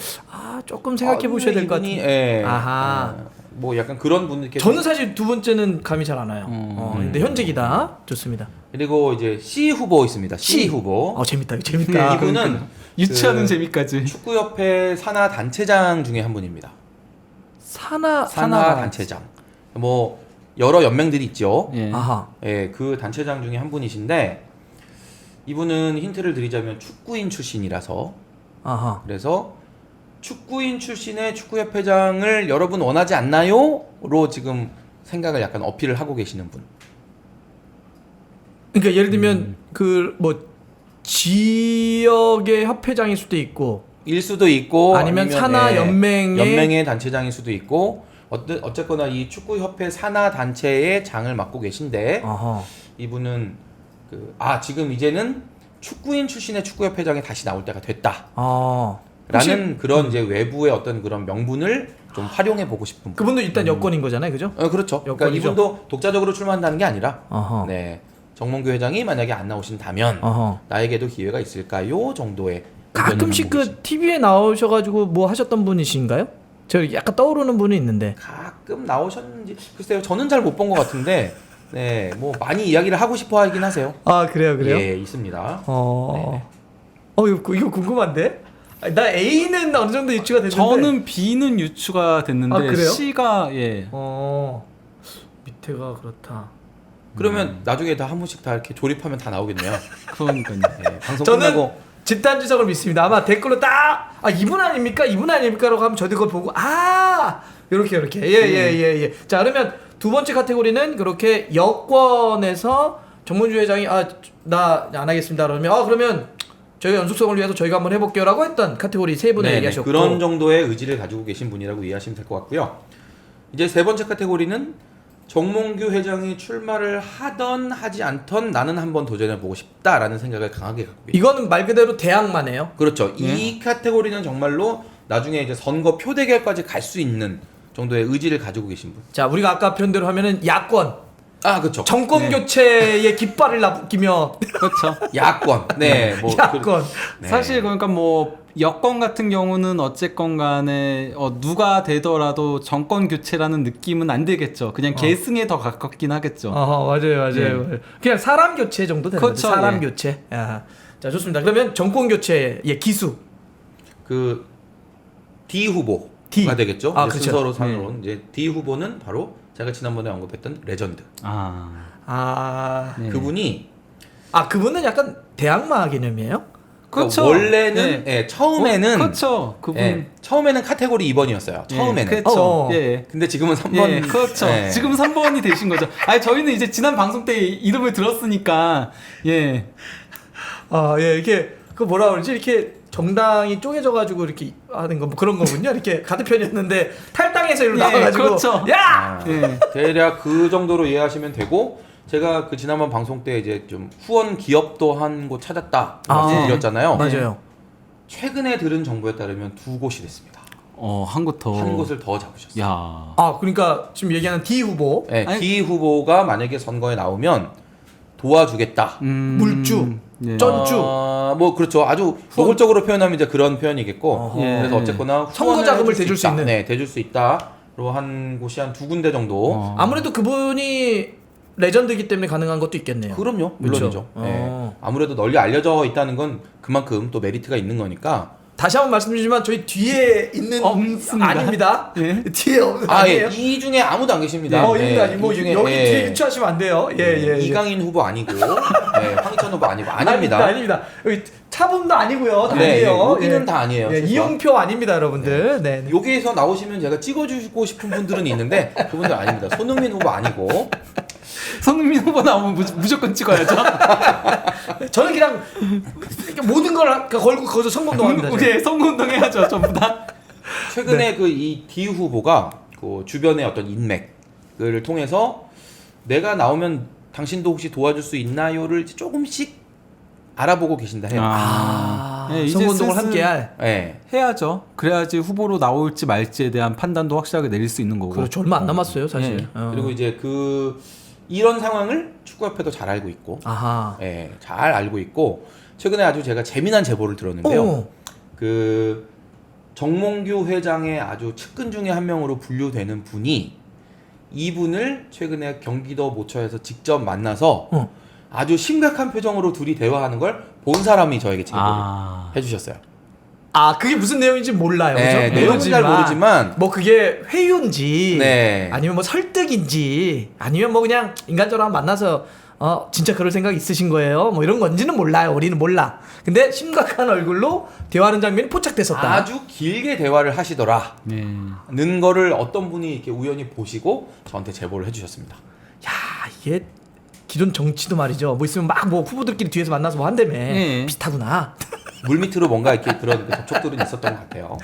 조금 생각해 보셔야 될 것 같아요. 예. 아하. 뭐 약간 그런 분들 계속. 저는 사실 두 번째는 감이 잘 안 와요. 근데 현직이다. 좋습니다. 그리고 이제 C 후보 있습니다. C 후보. 재밌다. 이거 재밌다. 이분은 유치하는 그 재미까지. 축구협회 산하 단체장 중에 한 분입니다. 산하 단체장. 뭐 여러 연맹들이 있죠. 예. 아하. 예, 그 단체장 중에 한 분이신데 이분은 힌트를 드리자면 축구인 출신이라서 아하. 그래서 축구인 출신의 축구협회장을 여러분 원하지 않나요? 로 지금 생각을 약간 어필을 하고 계시는 분. 그러니까 예를 들면 그 뭐 지역의 협회장일 수도 있고 일 수도 있고 아니면 산하 예, 연맹의 단체장일 수도 있고 어쨌거나 이 축구협회 산하 단체의 장을 맡고 계신데 아하. 이분은 지금 이제는 축구인 출신의 축구협회장이 다시 나올 때가 됐다. 아. 라는 그런 이제 외부의 어떤 그런 명분을 좀 활용해 보고 싶은 분. 그분도 일단 여권인 거잖아요, 그죠? 그렇죠. 그러니까 여권이죠. 이분도 독자적으로 출마한다는 게 아니라 아하. 네. 정몽규 회장이 만약에 안 나오신다면 아하. 나에게도 기회가 있을까요? 정도의 가끔씩 의견을 그 TV에 나오셔가지고 뭐 하셨던 분이신가요? 저 약간 떠오르는 분이 있는데. 가끔 나오셨는지 글쎄요. 저는 잘 못 본 것 같은데 네, 뭐 많이 이야기를 하고 싶어 하긴 하세요. 아 그래요? 예, 있습니다. 이거 궁금한데? 아니, 나 A는 어느 정도 유치가 됐는데. 저는 B는 유추가 됐는데 아, 그래요? C가 예. 밑에가 그렇다. 그러면 나중에 다 한 분씩 다 이렇게 조립하면 다 나오겠네요. 그러니까요. 네, 방송 저는 끝나고 집단 주석을 믿습니다. 아마 댓글로 딱 이분 아닙니까? 이분 아닙니까?라고 하면 저도 그걸 보고 이렇게 예. 자 그러면 두 번째 카테고리는 그렇게 여권에서 정문주 회장이 나 안 하겠습니다. 그러면 저희가 연속성을 위해서 저희가 한번 해볼게요라고 했던 카테고리 세 분을 얘기하셨고 그런 정도의 의지를 가지고 계신 분이라고 이해하시면 될 것 같고요. 이제 세 번째 카테고리는 정몽규 회장이 출마를 하던 하지 않던 나는 한번 도전해보고 싶다라는 생각을 강하게 갖고 계십니다. 이거는 말 그대로 대항마네요. 그렇죠. 이 카테고리는 정말로 나중에 이제 선거 표 대결까지 갈 수 있는 정도의 의지를 가지고 계신 분. 자 우리가 아까 표현대로 하면은 야권 그렇죠. 정권 교체의 깃발을 남기며 그렇죠. 야권. 네, 뭐 야권. 네. 사실 그러니까 뭐 여권 같은 경우는 어쨌건 간에 누가 되더라도 정권 교체라는 느낌은 안 들겠죠. 그냥 계승에 더 가깝긴 하겠죠. 맞아요. 그냥 사람 교체 정도 되는 그렇죠, 거죠. 사람 예. 교체. 자 좋습니다. 그러면 정권 교체의 기수. 그 D 후보가 D. 되겠죠. 이제 그렇죠. 순서로 상으로 이제 D 후보는 바로 제가 지난번에 언급했던 레전드. 네. 그분이 그분은 약간 대항마 개념이에요? 그렇죠. 그러니까 원래는 처음에는 그렇죠. 그분 처음에는 카테고리 2번이었어요. 처음에는. 그렇죠. 예. 근데 지금은 3번. 예, 그렇죠. 예. 지금 3번이 되신 거죠. 저희는 이제 지난 방송 때 이름을 들었으니까 예. 이렇게 그 뭐라 그러지? 이렇게 정당이 쪼개져가지고 이렇게 하는 거 뭐 그런 거군요. 이렇게 가드편이었는데 탈당해서 이리로 나와가지고 그렇죠. 야! 대략 그 정도로 이해하시면 되고 제가 그 지난번 방송 때 이제 좀 후원 기업도 한 곳 찾았다 말씀드렸잖아요. 맞아요. 최근에 들은 정보에 따르면 2곳이 됐습니다. 한 곳 더. 한 곳을 더 잡으셨어요. 야. 그러니까 지금 얘기하는 D 후보 네, D 후보가 만약에 선거에 나오면 도와주겠다. 물주, 예. 쩐주. 뭐 그렇죠. 아주 노골적으로 표현하면 이제 그런 표현이겠고. 예. 그래서 어쨌거나 선거 자금을 대줄 수 있다. 있는. 네, 대줄 수 있다로 한 곳이 한 2군데 정도. 아무래도 그분이 레전드이기 때문에 가능한 것도 있겠네요. 그럼요, 물론이죠. 그렇죠. 네. 아무래도 널리 알려져 있다는 건 그만큼 또 메리트가 있는 거니까. 다시 한번 말씀드리지만 저희 뒤에 있는 없습니다. 아닙니다. 예. 뒤에 아니에요. 이 중에 아무도 안 계십니다. 뭐 이 중에 여기 뒤에 유추하시면 안 돼요. 이강인 후보 아니고, 황희찬 후보 아니고, 아닙니다. 아닙니다. 여기 차범도 아니고요. 다 네, 아니에요. 여기는 다 아니에요. 예, 최소한. 이용표 아닙니다, 여러분들. 네. 여기에서 나오시면 제가 찍어주고 싶은 분들은 있는데 그분들 아닙니다. 손흥민 후보 아니고. 손흥민 후보 나오면 무조건 찍어야죠. 저는 그냥 모든 걸 걸고 거기서 성공동합니다. 예, 선거운동 해야죠, 전부 다. 최근에 그 이 D 후보가 그 주변의 어떤 인맥을 통해서 내가 나오면 당신도 혹시 도와줄 수 있나요를 조금씩 알아보고 계신다 해요. 예, 이제 성공동을 슬슬 함께할. 네. 해야죠. 그래야지 후보로 나올지 말지에 대한 판단도 확실하게 내릴 수 있는 거고. 그렇죠. 얼마 안 남았어요, 사실. 예. 그리고 이제 이런 상황을 축구협회도 잘 알고 있고, 아하. 잘 알고 있고 최근에 아주 제가 재미난 제보를 들었는데요. 그 정몽규 회장의 아주 측근 중에 한 명으로 분류되는 분이 이분을 최근에 경기도 모처에서 직접 만나서 아주 심각한 표정으로 둘이 대화하는 걸 본 사람이 저에게 제보를 해주셨어요. 아 그게 무슨 내용인지 몰라요. 네, 그죠? 내용은 잘 모르지만 뭐 그게 회유인지 네. 아니면 뭐 설득인지 아니면 뭐 그냥 인간적으로 만나서 진짜 그럴 생각 있으신 거예요? 뭐 이런 건지는 몰라요. 우리는 몰라. 근데 심각한 얼굴로 대화하는 장면이 포착됐었다. 아주 길게 대화를 하시더라는 네. 거를 어떤 분이 이렇게 우연히 보시고 저한테 제보를 해주셨습니다. 야 이게 기존 정치도 말이죠. 뭐 있으면 막 뭐 후보들끼리 뒤에서 만나서 뭐 한다며. 네. 비슷하구나. 물밑으로 뭔가 이렇게 그런 접촉들은 있었던 것 같아요.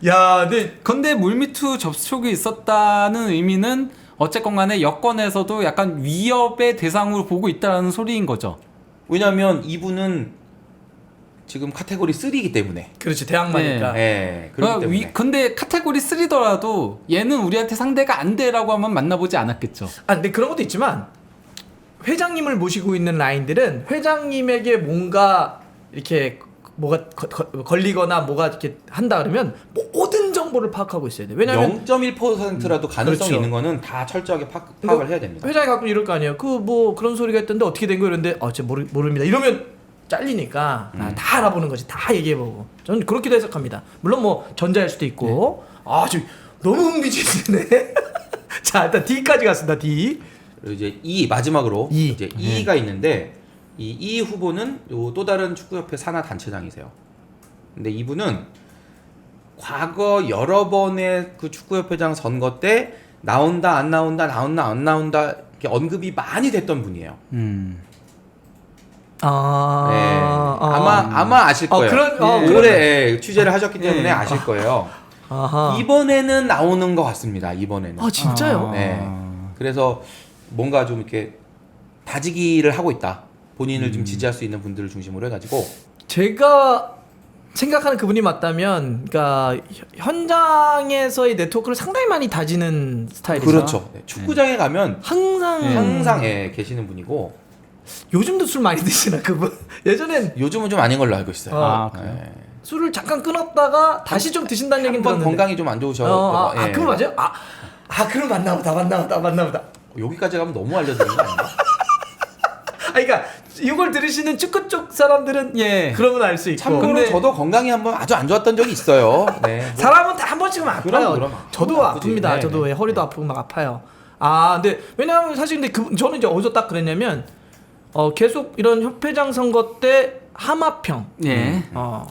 야, 근데 물밑으로 접촉이 있었다는 의미는 어쨌건 간에 여권에서도 약간 위협의 대상으로 보고 있다는 소리인 거죠. 왜냐하면 이분은 지금 카테고리 3이기 때문에. 그렇지 대항마니까. 네, 그렇기 때문에. 근데 카테고리 3더라도 얘는 우리한테 상대가 안 돼라고 하면 만나보지 않았겠죠. 아 근데 그런 것도 있지만 회장님을 모시고 있는 라인들은 회장님에게 뭔가 이렇게 뭐가 걸리거나 뭐가 이렇게 한다 그러면 모든 정보를 파악하고 있어야 돼. 왜냐면 0.1%라도 가능성이 그렇죠. 있는 거는 다 철저하게 파악을 해야 됩니다. 회장이 가끔 이럴 거 아니에요. 그 뭐 그런 소리가 있던데 어떻게 된 거 이런데 진짜 모릅니다. 이러면 잘리니까 다 알아보는 거지. 다 얘기해보고. 저는 그렇게도 해석합니다. 물론 뭐 전자일 수도 있고. 지금 너무 흥미진진해. 자 일단 D까지 갔습니다. D. 그리고 이제 E 마지막으로 E. 이제 E가 있는데 이 E 후보는 요 또 다른 축구협회 산하 단체장이세요. 근데 이분은 과거 여러 번의 그 축구협회장 선거 때 나온다 안 나온다 안 나온다 이렇게 언급이 많이 됐던 분이에요. 네. 아마 아실 거예요. 올해 취재를 하셨기 때문에 아실 거예요. 아하. 이번에는 나오는 것 같습니다. 이번에는. 진짜요? 네. 그래서 뭔가 좀 이렇게 다지기를 하고 있다. 본인을 좀 지지할 수 있는 분들을 중심으로 해가지고 제가 생각하는 그분이 맞다면, 그러니까 현장에서의 네트워크를 상당히 많이 다지는 스타일이죠. 그렇죠. 네. 축구장에 가면 항상 계시는 분이고 요즘도 술 많이 드시나 그분? 예전엔 요즘은 좀 아닌 걸로 알고 있어요. 그래요? 네. 술을 잠깐 끊었다가 다시 좀 드신다는 얘기는 한번 들었는데. 건강이 좀 안 좋으셔. 예. 그거 맞아요? 그럼 맞나보다. 여기까지 가면 너무 알려드린 거 아닌가? 그러니까 이걸 들으시는 축구 쪽 사람들은 그러면 알 수 있고. 참고로 근데- 저도 건강이 한번 아주 안 좋았던 적이 있어요. 네. 사람은 다 한 번씩은 아파요. 그럼. 저도 아프지. 아픕니다. 네, 저도 네. 허리도 아프고 막 아파요. 근데 왜냐하면 사실 근데 저는 이제 어디서 딱 그랬냐면 계속 이런 협회장 선거 때 하마평,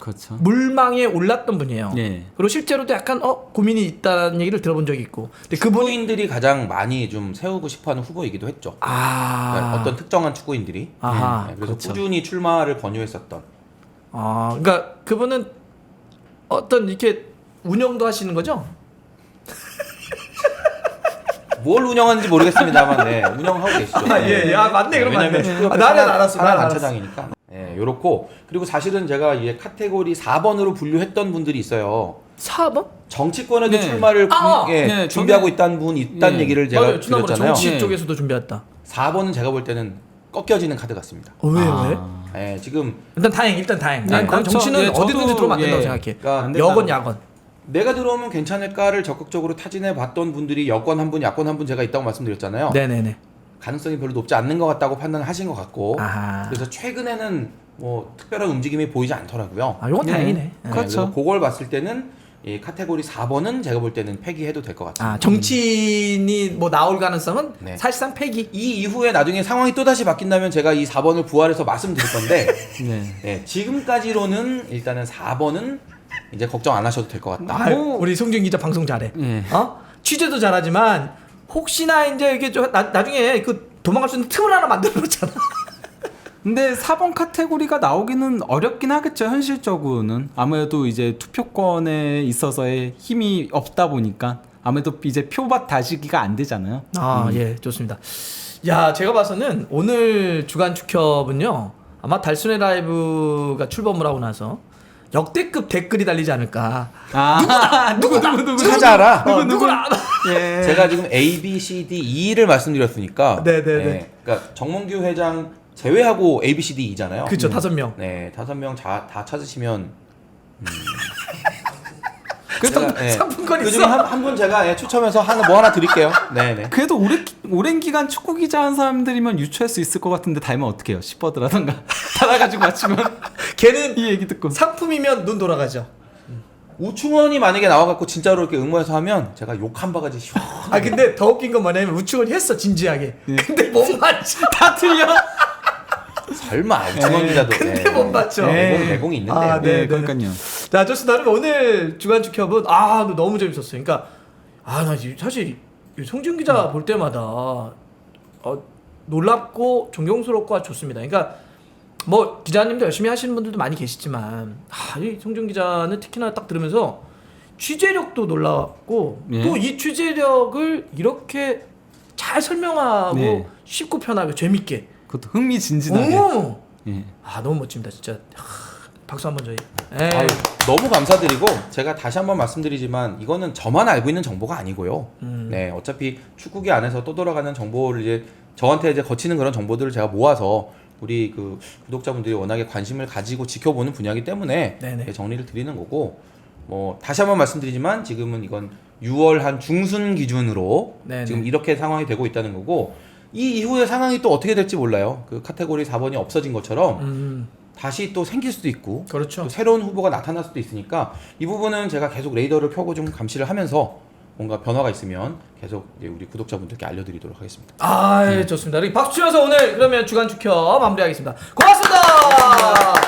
그렇죠. 물망에 올랐던 분이에요. 예. 그리고 실제로도 약간 고민이 있다는 얘기를 들어본 적이 있고. 근데 그분이 축구인들이 가장 많이 좀 세우고 싶어하는 후보이기도 했죠. 그러니까 어떤 특정한 축구인들이. 아하, 네, 그래서 그렇죠. 꾸준히 출마를 권유했었던. 그러니까 그분은 어떤 이렇게 운영도 하시는 거죠? 뭘 운영하는지 모르겠습니다만, 네, 운영하고 계시죠. 맞네. 그럼 왜냐면 맞네. 축구협회 나는 알았어. 하나 나는 알았어. 단체장이니까. 네, 요렇고 그리고 사실은 제가 이제 카테고리 4번으로 분류했던 분들이 있어요. 4번? 정치권에도 네. 출마를 네, 준비하고 있다는 분 있다는 얘기를 제가 맞아요. 지난번에 드렸잖아요. 정치 네. 쪽에서도 준비했다. 4번은 제가 볼 때는 꺾여지는 카드 같습니다. 왜? 네, 지금 일단 다행. 네, 그렇죠. 정치는 네, 저도, 어디든지 들어오면 안 된다고 예. 생각해. 그러니까 안 된다고. 여건 야건. 내가 들어오면 괜찮을까를 적극적으로 타진해 봤던 분들이 여권 한 분, 야권 한 분 제가 있다고 말씀드렸잖아요. 네네네. 가능성이 별로 높지 않는 것 같다고 판단하신 것 같고, 아하. 그래서 최근에는 뭐 특별한 움직임이 보이지 않더라고요. 요건 네. 다행이네. 네, 그렇죠. 그래서 그걸 봤을 때는 이 카테고리 4번은 제가 볼 때는 폐기해도 될 것 같아요. 정치인이 뭐 나올 가능성은 네. 사실상 폐기. 이 이후에 나중에 상황이 또다시 바뀐다면 제가 이 4번을 부활해서 말씀드릴 건데 네, 지금까지로는 일단은 4번은 이제 걱정 안 하셔도 될 것 같다. 우리 송준 기자 방송 잘해. 예. 취재도 잘하지만 혹시나 이제 이게 나중에 그 도망갈 수 있는 틈을 하나 만들어 놓잖아. 근데 4번 카테고리가 나오기는 어렵긴 하겠죠. 현실적으로는 아무래도 이제 투표권에 있어서의 힘이 없다 보니까 아무래도 이제 표밭 다시기가 안 되잖아요. 예, 좋습니다. 야, 제가 봐서는 오늘 주간 축협은요 아마 달순의 라이브가 출범을 하고 나서 역대급 댓글이 달리지 않을까. 누구 찾아라. 누구나. 예. 제가 지금 A, B, C, D, E를 말씀드렸으니까 네네네. 그러니까 정몽규 회장 제외하고 A, B, C, D, E잖아요. 그렇죠, 5명. 네, 5명 다 찾으시면 그래도 제가, 예, 상품권 그중에 있어. 한 분 제가 예, 추첨해서 뭐 하나 드릴게요. 네네. 그래도 오랜 기간 축구 기자 한 사람들이면 유추할 수 있을 것 같은데 닮으면 어떡해요? 10버드라던가 달아가지고 맞추면 걔는 이 얘기 듣고 상품이면 눈 돌아가죠. 우충원이 만약에 나와갖고 진짜로 이렇게 응모해서 하면 제가 욕 한 바가지 시원하게. 아 근데 더 웃긴 건 뭐냐면 우측을 했어 진지하게. 예. 근데 못 맞지. 다 틀려. 설마 우충원 기자도. 근데 못 맞죠. 내공이 있는데. 아, 네. 그러니까요. 자, 좋습니다. 그럼 오늘 주간 축협은 너무 재밌었어요. 그러니까 나 사실 이 송지훈 기자 볼 때마다 놀랍고 존경스럽고 좋습니다. 그러니까 뭐 기자님도 열심히 하시는 분들도 많이 계시지만 이 송지훈 기자는 특히나 딱 들으면서 취재력도 놀랍고 예. 또 이 취재력을 이렇게 잘 설명하고 네. 쉽고 편하게 재밌게. 그것도 흥미진진하게. 오! 예. 너무 멋집니다. 진짜 박수 한번 저희. 아유, 너무 감사드리고 제가 다시 한번 말씀드리지만 이거는 저만 알고 있는 정보가 아니고요. 네, 어차피 축구계 안에서 떠돌아가는 정보를 이제 저한테 이제 거치는 그런 정보들을 제가 모아서 우리 그 구독자분들이 워낙에 관심을 가지고 지켜보는 분야이기 때문에 네네. 정리를 드리는 거고 뭐 다시 한번 말씀드리지만 지금은 이건 6월 한 중순 기준으로 네네. 지금 이렇게 상황이 되고 있다는 거고 이 이후의 상황이 또 어떻게 될지 몰라요. 그 카테고리 4번이 없어진 것처럼 다시 또 생길 수도 있고 그렇죠. 또 새로운 후보가 나타날 수도 있으니까 이 부분은 제가 계속 레이더를 펴고 좀 감시를 하면서 뭔가 변화가 있으면 계속 이제 우리 구독자분들께 알려드리도록 하겠습니다. 좋습니다. 우리 박수 치면서 오늘 그러면 주간 축협 마무리하겠습니다. 고맙습니다.